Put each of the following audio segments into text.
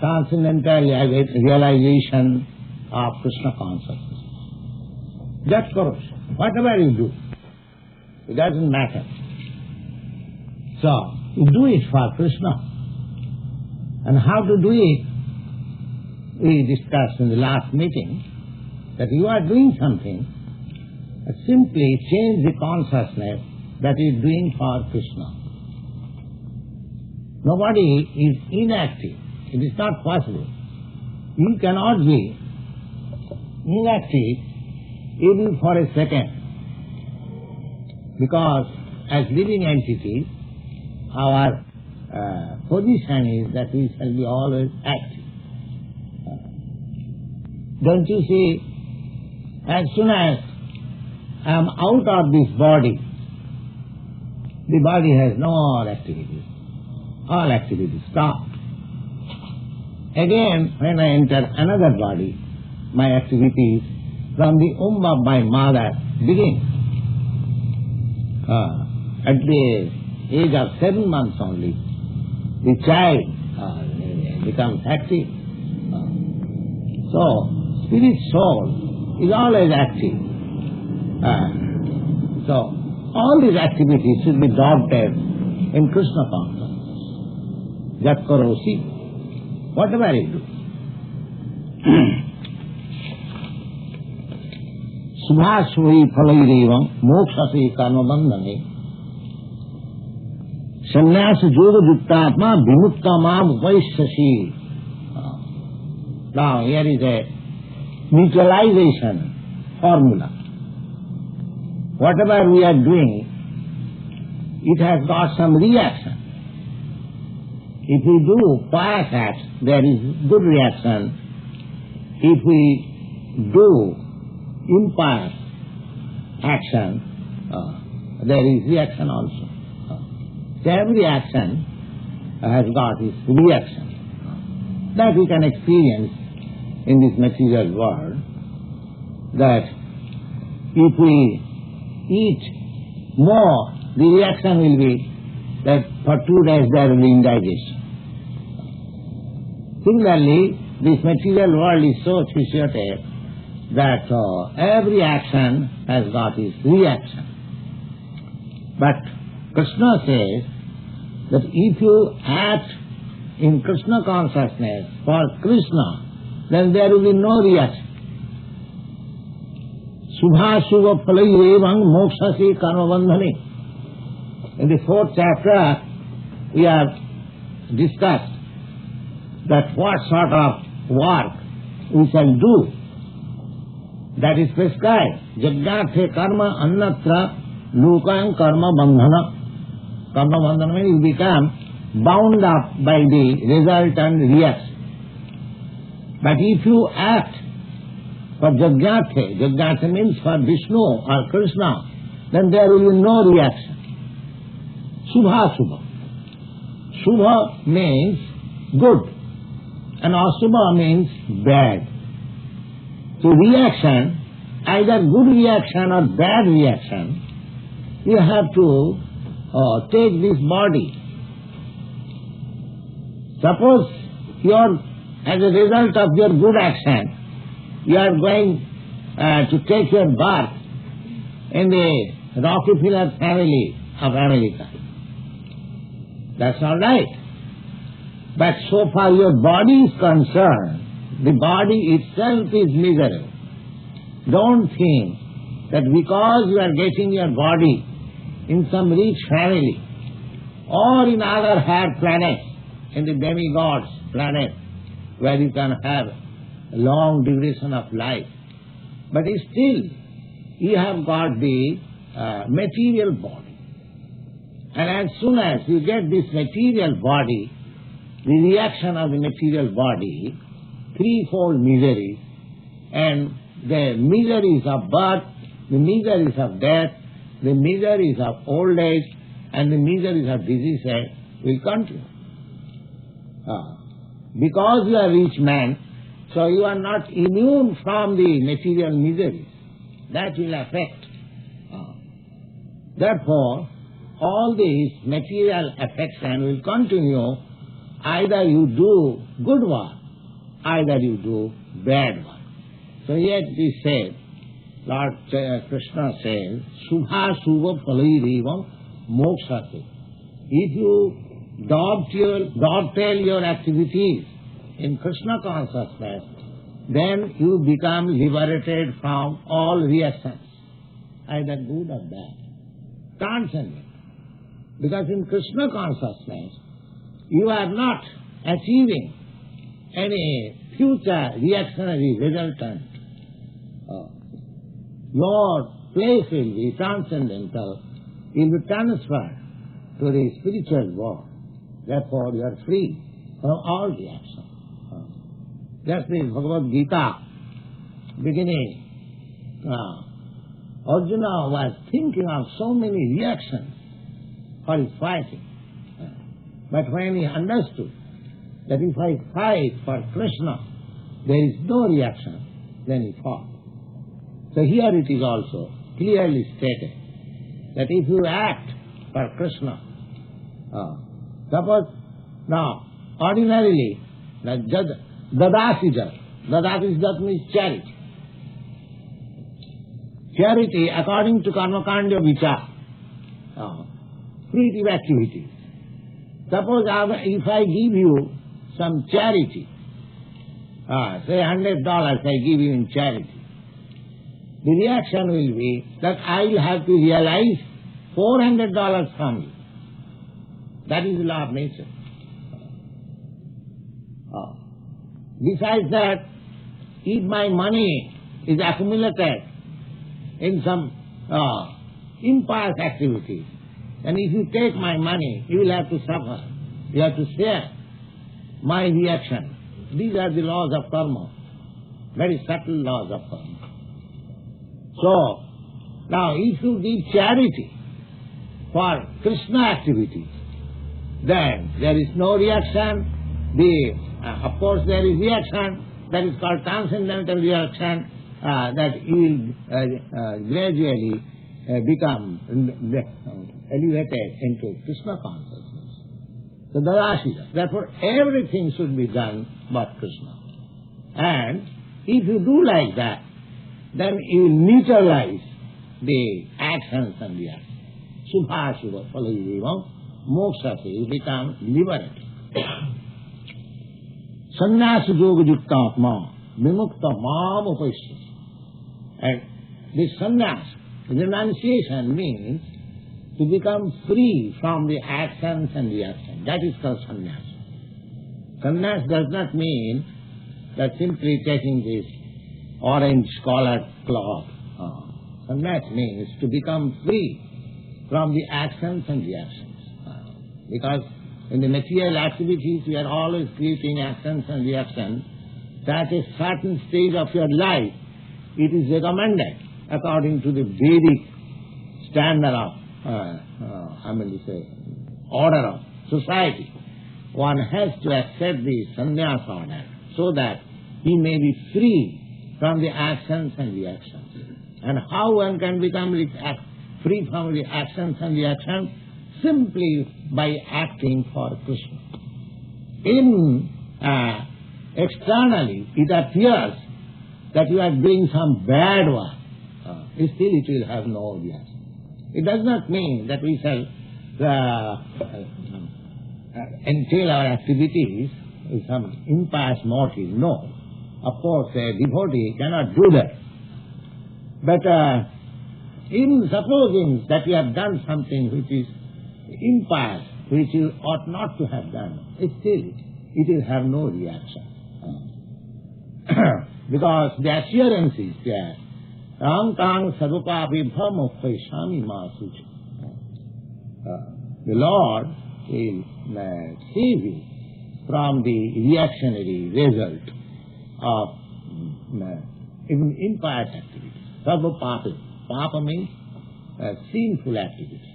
transcendental realization of Krishna consciousness. Just corruption. Whatever you do, it doesn't matter. So, you do it for Krishna. And how to do it? We discussed in the last meeting that you are doing something, simply change the consciousness that is doing for Krishna. Nobody is inactive. It is not possible. You cannot be inactive even for a second, because as living entities, our position is that we shall be always active. Don't you see, as soon as I am out of this body, the body has no more activities. All activities stop. Again, when I enter another body, my activities from the womb of my mother begin. At the age of 7 months only, the child becomes active. So, spirit soul is always active. So, all these activities should be adopted in Krishna consciousness. Jat karosi, whatever you do. Subhasvai phalairevam mokshase karma bandhane sannyasa yoga yuktatma vimuktamam upaishyasi. Now here is a neutralization formula. Whatever we are doing, it has got some reaction. If we do pious acts, there is good reaction. If we do impious action, there is reaction also. So every action has got its reaction. That we can experience in this material world, that if we eat more, the reaction will be that for 2 days there will be indigestion. Similarly, this material world is so situated that every action has got its reaction. But Krishna says that if you act in Krishna consciousness for Krishna, then there will be no reaction. Subha Subha Phalairevam Mokshase Karma Bandhane. In the 4th chapter, we have discussed that what sort of work we shall do. That is prescribed. Jagyathe karma annatra lukam karma bandhana. Karma bandhana means you become bound up by the resultant reaction. But if you act for Jagyathe, Jagyathe means for Vishnu or Krishna, then there will be no reaction. Subha Subha. Subha means good, and Asubha means bad. So reaction, either good reaction or bad reaction, you have to take this body. Suppose as a result of your good action, you are going to take your birth in the Rockefeller family of America. That's all right. But so far your body is concerned, the body itself is miserable. Don't think that because you are getting your body in some rich family or in other higher planets, in the demigods planet, where you can have a long duration of life, but still you have got the material body. And as soon as you get this material body, the reaction of the material body, threefold miseries, and the miseries of birth, the miseries of death, the miseries of old age, and the miseries of diseases will continue. Because you are a rich man, so you are not immune from the material miseries. That will affect. Therefore, all these material affection will continue either you do good work, either you do bad work. So here it is said, Lord Krishna says, Subha Subha Phalairevam Mokshate. If you dovetail your activities in Krishna consciousness, then you become liberated from all reactions, either good or bad. Transcendent. Because in Krishna consciousness, you are not achieving any future reactionary resultant. Your place will be transcendental, will be transferred to the spiritual world. Therefore, you are free from all reaction. Just this Bhagavad-gītā, beginning, Arjuna was thinking of so many reactions for his fighting. But when he understood that if I fight for Krishna, there is no reaction, then he fought. So here it is also clearly stated that if you act for Krishna, suppose now ordinarily dadāsijat means charity. Charity according to karma-kandya vichar, fruitive activities. Suppose if I give you some charity, say $100 I give you in charity, the reaction will be that I will have to realize $400 from you. That is the law of nature. Besides that, if my money is accumulated in some impious activity, then if you take my money, you will have to suffer. You have to share my reaction. These are the laws of karma, very subtle laws of karma. So, now if you give charity for Krishna activities, then there is no reaction. Of course there is reaction, that is called transcendental reaction, that you will gradually become elevated into Krishna consciousness. So dadāsijat. Therefore everything should be done but Krishna. And if you do like that, then you will neutralize the actions and reactions. Subha Subha Phalairevam Mokshate, you become liberated. Sannyasa yoga yuktātmā vimukta māṁ upashyati. And this sannyas, renunciation, means to become free from the actions and reactions. That is called sannyas. Sannyas does not mean that simply taking this orange collared cloth. Sannyas means to become free from the actions and reactions. Because in the material activities we are always creating actions and reactions. At a certain stage of your life, it is recommended according to the Vedic standard of, order of society. One has to accept the sannyas order so that he may be free from the actions and reactions. And how one can become free from the actions and reactions? Simply by acting for Krishna. Externally, it appears that you are doing some bad work. Still it will have no reaction. It does not mean that we shall entail our activities with some impious motive. No. Of course, a devotee cannot do that. But even supposing that you have done something which is impious, which you ought not to have done, still it will have no reaction. Because the assurance is there. The Lord will save you from the reactionary result of impious activities. Sarva-pāpa. Pāpa means sinful activities.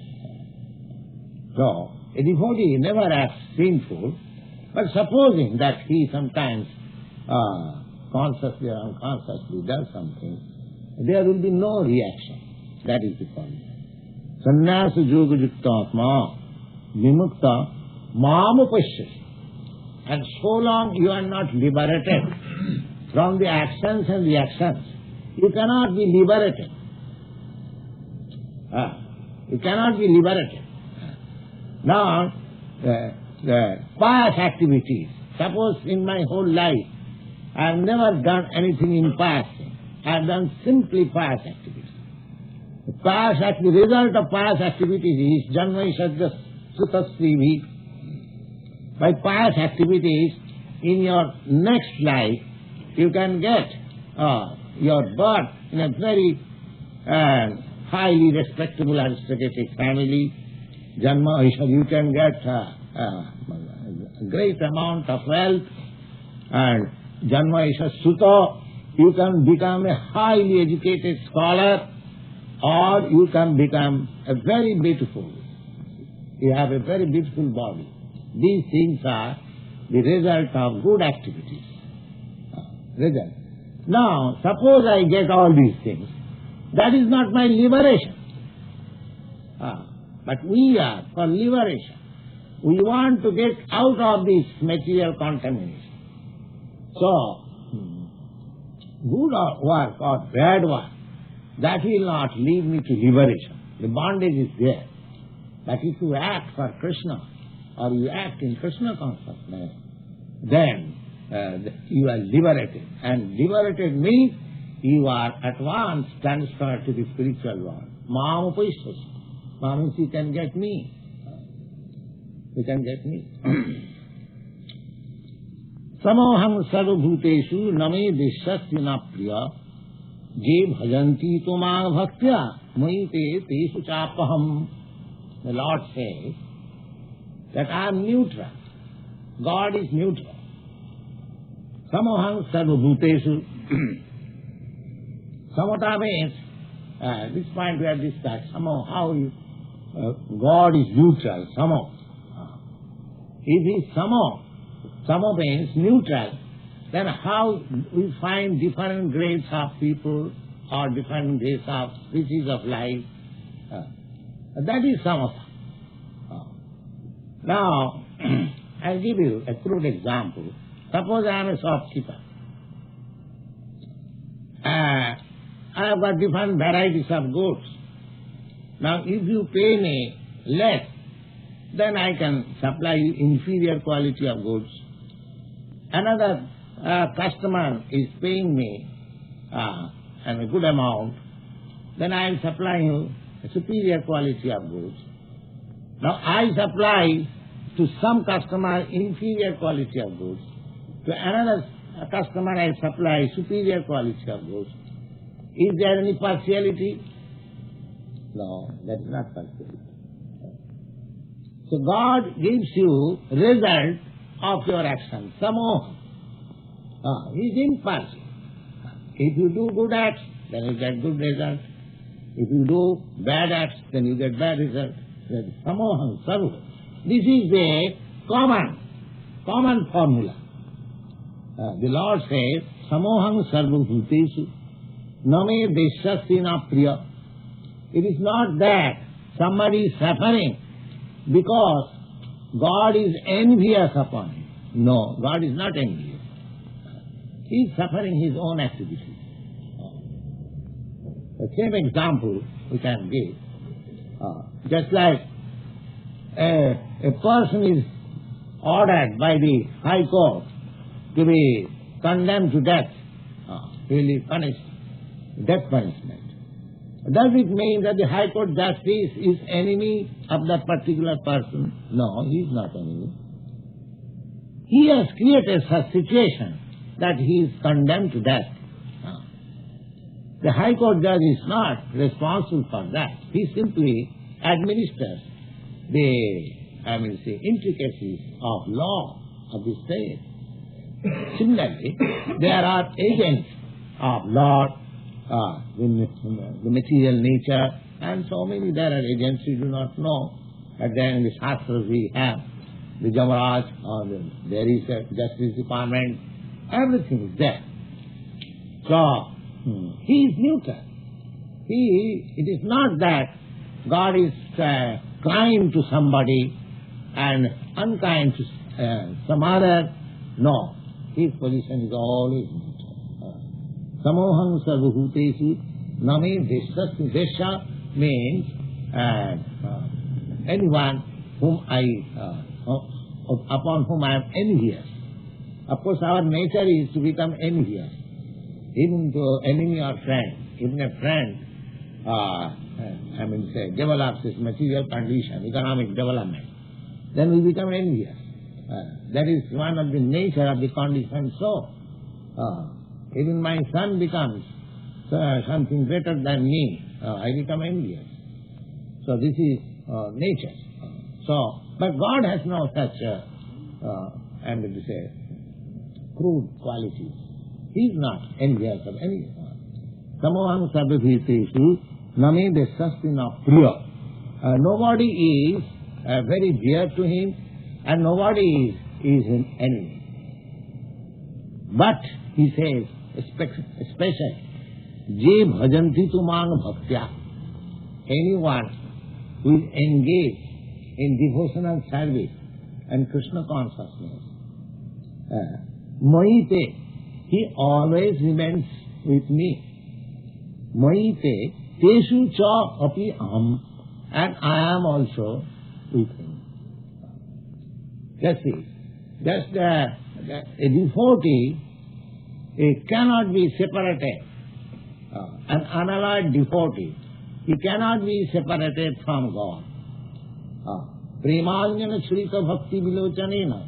So, a devotee never acts sinful, but supposing that he sometimes consciously or unconsciously does something, there will be no reaction. That is the point. Sannyasa yoga yuktātmā vimukta māṁ upashyati. And so long you are not liberated from the actions and reactions, you cannot be liberated. You cannot be liberated. Now, the pious activities, suppose in my whole life I have never done anything in pious thing. I have done simply pious activities. The result of pious activities is Janmaishaja Sutasrivi. By pious activities, in your next life, you can get your birth in a very highly respectable aristocratic family. Janmaishaja, you can get a great amount of wealth. And Janmaishaja Suta, you can become a highly educated scholar, or you can become a very beautiful. You have a very beautiful body. These things are the result of good activities. Result. Now, suppose I get all these things. That is not my liberation. But we are for liberation. We want to get out of this material contamination. So, good work or bad work, that will not lead me to liberation. The bondage is there. But if you act for Krishna, or you act in Krishna consciousness, then you are liberated. And liberated means you are at once transferred to the spiritual world. Mam upaishas. Mam means you can get me. You can get me. Samoham sarvabhuteshu name dishasya na priya je bhajanti tumang bhaktya maite tesu chapaham. The Lord says that I am neutral. God is neutral. Samoham sarvabhuteshu. Samata means, this point we have discussed, how God is neutral, samo. If he is samo means neutral, then how we find different grades of people or different grades of species of life? That is samata. Now, I'll give you a crude example. Suppose I am a shopkeeper. I have got different varieties of goods. Now, if you pay me less, then I can supply you inferior quality of goods. Another customer is paying me a good amount, then I will supply you a superior quality of goods. Now, I supply to some customer inferior quality of goods. To another customer I supply superior quality of goods. Is there any partiality? No, that is not partiality. So God gives you result of your action. Samoha. He is impartial. If you do good acts, then you get good result. If you do bad acts, then you get bad result. That is samoham sarva. This is a common formula. The Lord says, samoham sarva bhuteshu name deshasya priya. It is not that somebody is suffering because God is envious upon him. No, God is not envious. He is suffering his own activity. The same example we can give. Just like a person is ordered by the High Court to be condemned to death, he will be punished, death punishment. Does it mean that the High Court Justice is enemy of that particular person? No, he is not enemy. He has created such situation that he is condemned to death. The High Court Judge is not responsible for that. He simply administers the intricacies of law of the state. Similarly, there are agents of law, the material nature, and so many there are agents we do not know. But then in the Shastras we have the Jamaraj, there is a Justice Department, everything is there. So, he is neutral. It is not that God is kind to somebody and unkind to some other, No, his position is always neutral. Samoham sarvabhutesu name deshasya. Desha means anyone whom upon whom I am envious. Of course, our nature is to become envious, even to enemy or friend. Even a friend, develops his material condition, economic development, then we become envious. That is one of the nature of the conditioned soul. Even my son becomes something better than me, I become envious. So this is nature. But God has no such, crude qualities. He is not envious of anyone. Samoham sarvabhitesu name desastina priya. Nobody is very dear to him, and nobody is an enemy. But, he says, especially, je bhajanti tumang bhaktya. Anyone who is engaged in devotional service and Krishna consciousness, Maite, he always remains with me. Maite, teshu cha api aham, and I am also with him. Just see, a devotee cannot be separated. An unalloyed devotee, he cannot be separated from God. Premanyana shrika bhakti vilochanena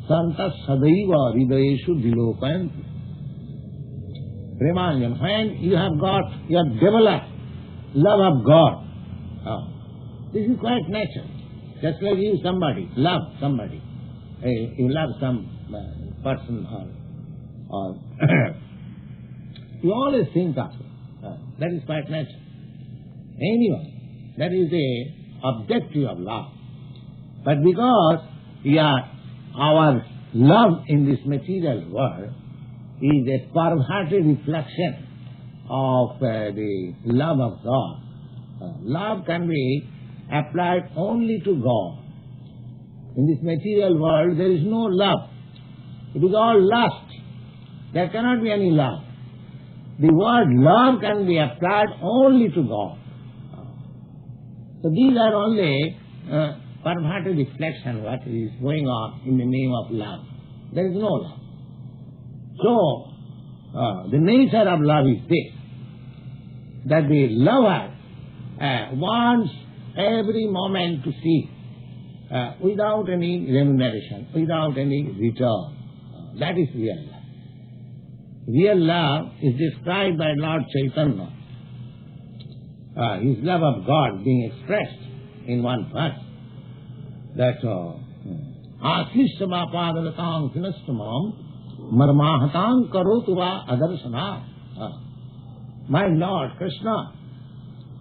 santa sadaiva hridayeshu dilopayanti. Premanyana, when you have developed love of God, this is quite natural. Just like you love somebody, you love some person or you always think of it. That is quite natural. Anyone, that is the objective of love. But because our love in this material world is a perverted reflection of the love of God, love can be applied only to God. In this material world, there is no love. It is all lust. There cannot be any love. The word love can be applied only to God. So these are only perverted reflection what is going on in the name of love. There is no love. So, the nature of love is this, that the lover wants every moment to see without any remuneration, without any return. That is real love. Real love is described by Lord Chaitanya, his love of God being expressed in one verse, that ﷺ kinastamam marmahatam karotu va adarsana. My Lord Krishna,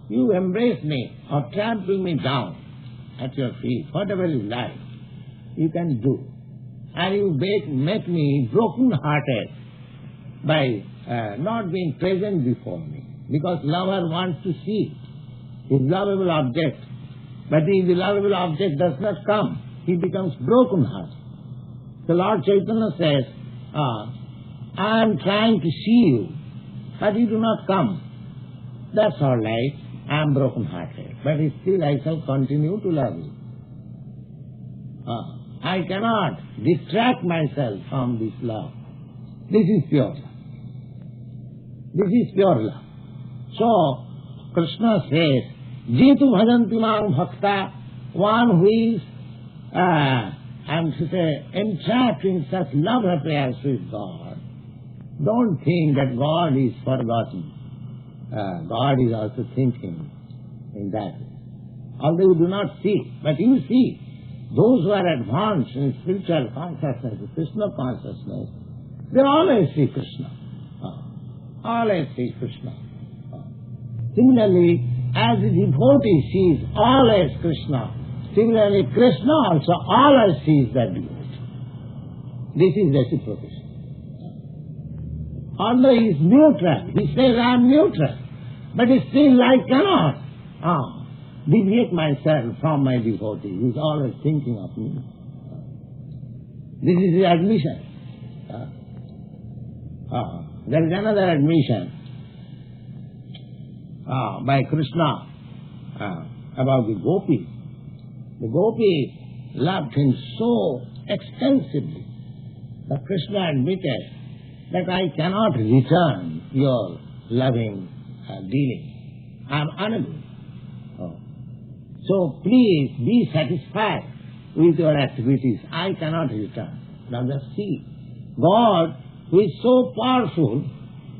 you embrace me or trample me down at your feet, whatever you like, you can do. And you make me broken-hearted by not being present before me. Because lover wants to see his lovable object. But if the lovable object does not come, he becomes broken-hearted. The Lord Chaitanya says, I am trying to see you, but you do not come. That's all right. I am broken-hearted, but still I shall continue to love you. I cannot distract myself from this love. This is pure love. This is pure love. So, Krishna says, Jetu bhajanti mang bhakta, one who is, entrapped in such love affairs with God. Don't think that God is forgotten. God is also thinking in that way. Although you do not see, but you see, those who are advanced in spiritual consciousness, Krishna consciousness, they always see Krishna. Always see Krishna. Similarly, as the devotee sees always Krishna, similarly Krishna also always sees that devotee. This is reciprocation. Although he is neutral, he says, I am neutral, but still I cannot deviate myself from my devotee, who is always thinking of me. This is the admission. There is another admission by Krishna about the gopis. The gopis loved him so extensively that Krishna admitted that I cannot return your loving dealing. I am unable. So please be satisfied with your activities. I cannot return. Now just see, God, who is so powerful,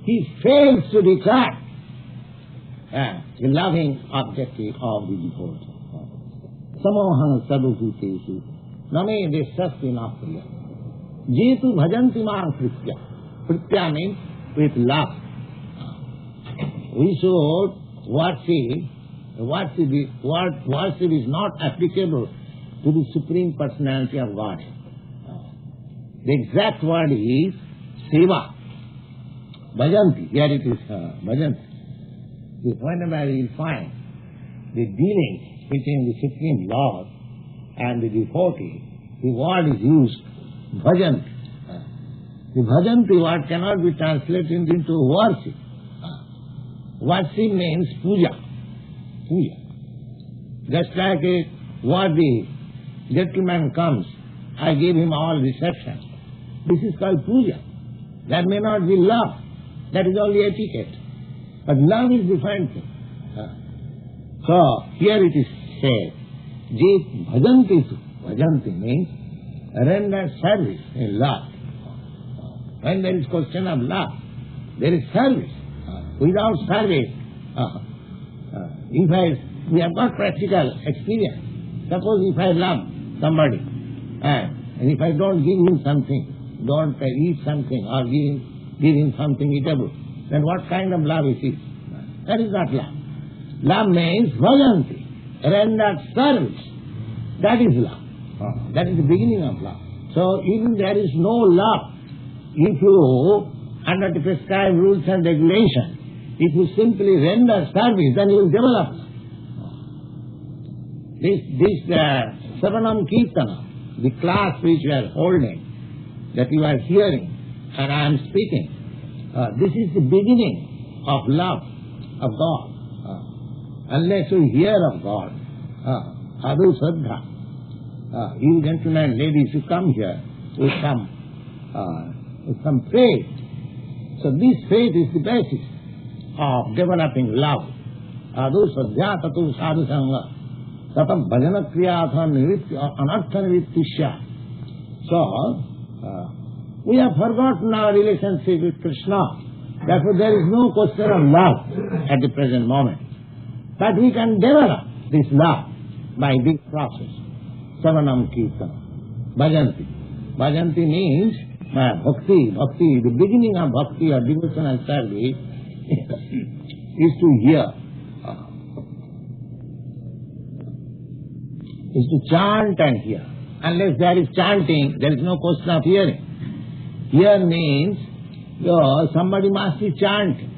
He fails to return the loving objective of the devotee. Samoham sarvabhuteshu name desasya napriya jetu bhajanti mam kritya. Kritya means with love. We should worship. Worship is not applicable to the Supreme Personality of Godhead. The exact word is seva. Bhajanti. Here it is bhajanti. Whenever you find the dealing between the Supreme Lord and the devotee, the word is used bhajanti. The bhajanti word cannot be translated into worship. Worship means puja. Puja. Just like what the gentleman comes, I give him all reception. This is called puja. That may not be love. That is only etiquette. But love is different thing. So here it is said, Jit bhajanti su. Bhajanti means render service in love. When there is question of love, there is service. Without service, we have got practical experience. Suppose if I love somebody, and if I don't give him something, don't eat something or give him something eatable, then what kind of love is it? That is not love. Love means bhajanti, render service. That is love. That is the beginning of love. So even there is no love, if you, under the prescribed rules and regulations, if you simply render service, then you will develop love. This Savanam Kirtana, the class which we are holding, that you are hearing, and I am speaking, this is the beginning of love of God. Unless you hear of God, Adu Saddha, you gentlemen, ladies, you come here with some faith. So this faith is the basis of developing love. Adu Saddha Tatu Sadhu Sangha Tatam Bhajana Kriyatha Anartha Nivrittisya. So, we have forgotten our relationship with Krishna. Therefore, there is no question of love at the present moment. But we can develop this love by this process. Savanam Kirtana. Bhajanti. Bhajanti means bhakti. Bhakti, the beginning of bhakti or devotional service is to hear. Is to chant and hear. Unless there is chanting, there is no question of hearing. Hear means somebody must be chanting.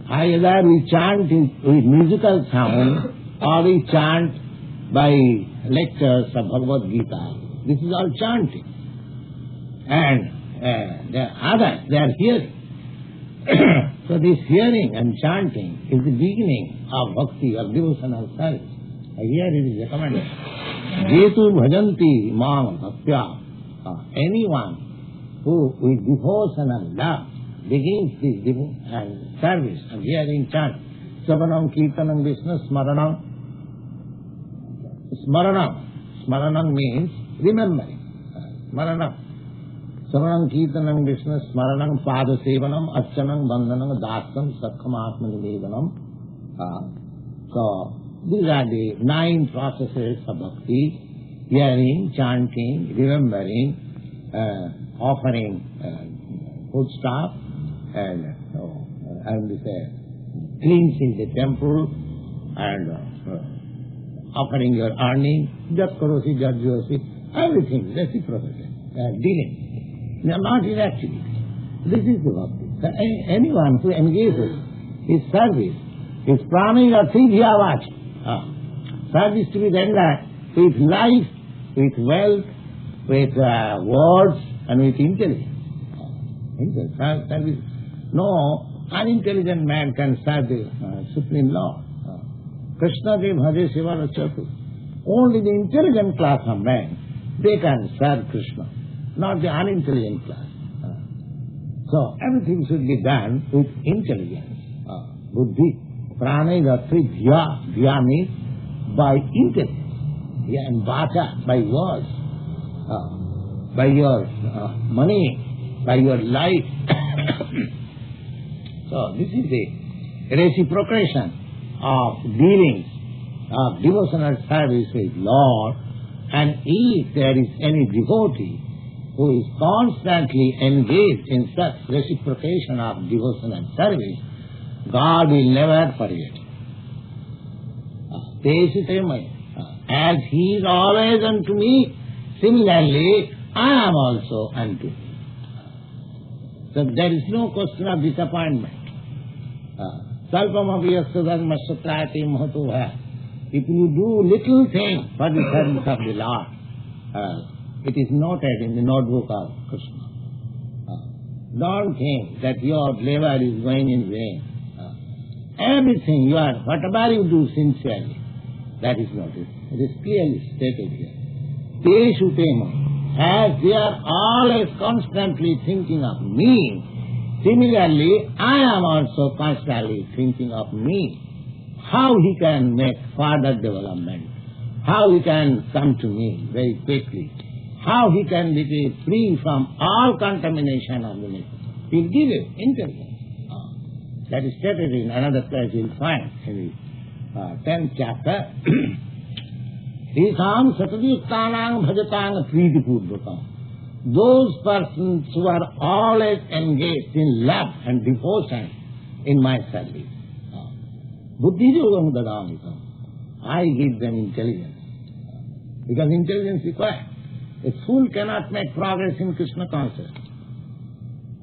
Either we chant with musical sound or we chant by lectures of Bhagavad-gītā. This is all chanting. And the others, they are hearing. So this hearing and chanting is the beginning of bhakti or devotional service. Here it is recommended. Jetu bhajanti mam bhaktya. Anyone who with devotion and love begins this and service and hearing chant. Savanam Kirtanam Vishnu Smaranam. Smaranam. Smaranam means remembering. Smaranam. Savanam Kirtanam Vishnu Smaranam Pada Sevanam Archanam Bandhanam Dasam Sakham Atmanivedanam. So these are the 9 processes of bhakti: hearing, chanting, remembering, offering foodstuff, and cleansing the temple, and offering your earning, Jatkarosi, Jajyosi, everything, reciprocity, dealing. They are not inactivity. This is the bhakti. So anyone who engages his service is prana or tridhyavachi. Service to be rendered with life, with wealth, with words, and with intelligence. Service. No unintelligent man can serve the Supreme Lord. Krishna de bhaje seva rachatu. Only the intelligent class of men, they can serve Krishna, not the unintelligent class. So everything should be done with intelligence. Buddhi, prana, gatri, dhya. Dhya means by intelligence. And vacha, by words. By your money, by your life. So this is the reciprocation of dealings, of devotional service with Lord. And if there is any devotee who is constantly engaged in such reciprocation of devotional service, God will never forget. As He is always unto me, similarly I am also unto Him. So there is no question of disappointment. If you do little thing for the service of the Lord, it is noted in the notebook of Krishna. Don't think that your labor is going in vain. Everything whatever you do sincerely, that is noted. It is clearly stated here. Teshu tema, as they are always constantly thinking of me, similarly I am also constantly thinking of me. How he can make further development, how he can come to me very quickly, how he can be free from all contamination of the nature. He will give it intelligence. That is stated in another place you will find in the 10th chapter. Isam satadiktanang bhajatang pritipurvakam. Those persons who are always engaged in love and devotion in my service. Buddhijogam dadamikam. I give them intelligence. Because intelligence is required. A fool cannot make progress in Krishna consciousness.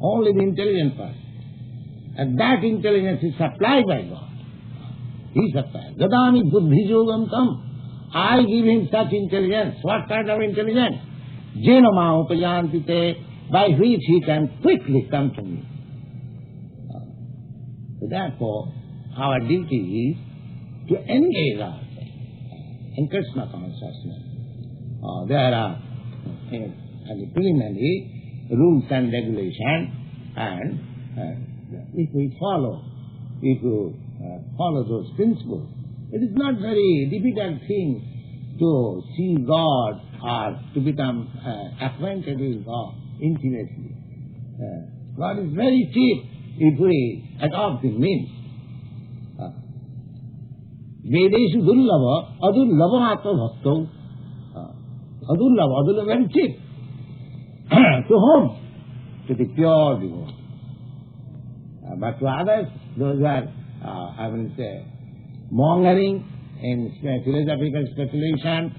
Only the intelligent person. And that intelligence is supplied by God. He supplies. Dadami buddhijogam tam. I give him such intelligence. What kind of intelligence? Jenama upayantite, by which he can quickly come to me. So therefore, our duty is to engage ourselves in Krishna consciousness. There are the preliminary rules and regulations, and if we follow those principles, it is not very difficult thing to see God or to become acquainted with God intimately. God is very cheap if we adopt the means. Vedeshu dullava, adullava atma bhakto. Adullava, very cheap. To whom? To the pure devotee. But to others, those who are, mongering in philosophical speculation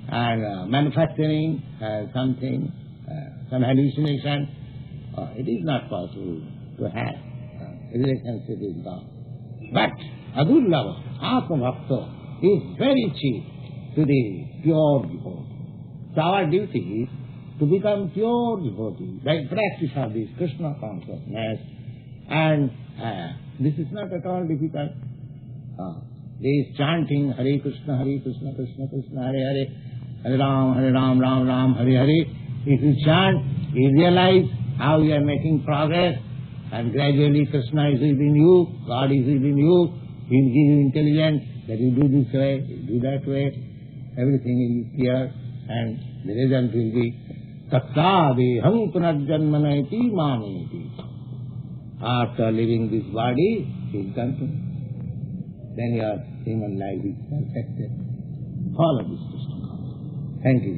and manufacturing something, some hallucination, it is not possible to have relationship with God. But adullava, atma bhakto, is very cheap to the pure devotee. So our duty is to become pure devotee by practice of this Krishna consciousness, and this is not at all difficult. This chanting Hare Krishna, Krishna Krishna, Hare Hare, Hare Ram, Ram Ram, Hare Hare. If you chant, you realize how you are making progress, and gradually Krishna is within you, God is within you. He will give you intelligence that you do this way, you do that way. Everything will be clear, and the result will be Tattādeham punarjanmanaiti mameti. After leaving this body, he will come to me. Then your human life is perfected. Follow this Krishna. Thank you.